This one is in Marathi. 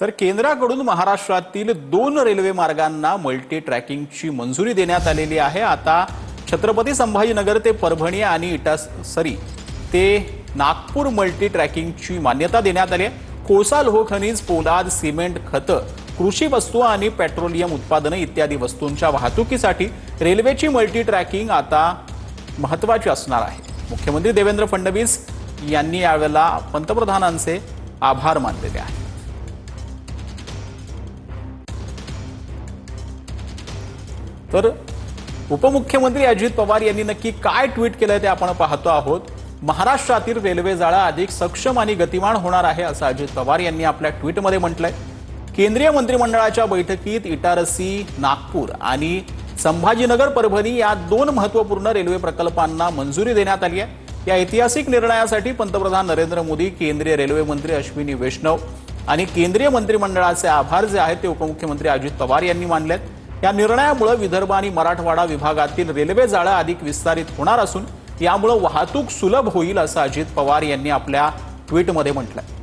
तर केंद्राकडून महाराष्ट्रातील 2 रेल्वे मार्गांना मल्टी ट्रॅकिंगची मंजुरी देण्यात आलेली आहे। आता छत्रपती संभाजीनगर ते परभणी आणि इटासरी ते नागपूर मल्टी ट्रॅकिंगची मान्यता देण्यात आली आहे। कोळसा, लोह खनिज, पोलाद, सिमेंट, खतं, कृषी वस्तू आणि पेट्रोलियम उत्पादने इत्यादी वस्तूंच्या वाहतुकीसाठी रेल्वेची मल्टी ट्रॅकिंग आता महत्त्वाची असणार आहे। मुख्यमंत्री देवेंद्र फडणवीस यांनी यावेळेला पंतप्रधानांचे आभार मानलेले आहेत। तर उपमुख्यमंत्री अजित पवार यांनी नक्की काय ट्विट केलंय ते आपण पाहतो आहोत। महाराष्ट्रातील रेल्वे जाळा अधिक सक्षम आणि गतिमान होणार आहे असं अजित पवार यांनी आपल्या ट्विटमध्ये म्हटलंय। केंद्रीय मंत्रिमंडळाच्या बैठकीत इटारसी, नागपूर आणि संभाजीनगर, परभणी या 2 महत्त्वपूर्ण रेल्वे प्रकल्पांना मंजुरी देण्यात आली आहे। या ऐतिहासिक निर्णयासाठी पंतप्रधान नरेंद्र मोदी, केंद्रीय रेल्वे मंत्री अश्विनी वैष्णव आणि केंद्रीय मंत्रिमंडळाचे आभार जे आहेत ते उपमुख्यमंत्री अजित पवार यांनी मानलेत। या निर्णयामुळे विदर्भ आणि मराठवाडा विभागातील रेल्वे जाळा अधिक विस्तारित होणार असून यामुळे वाहतूक सुलभ होईल असं अजित पवार यांनी आपल्या ट्विटमध्ये म्हटलंय।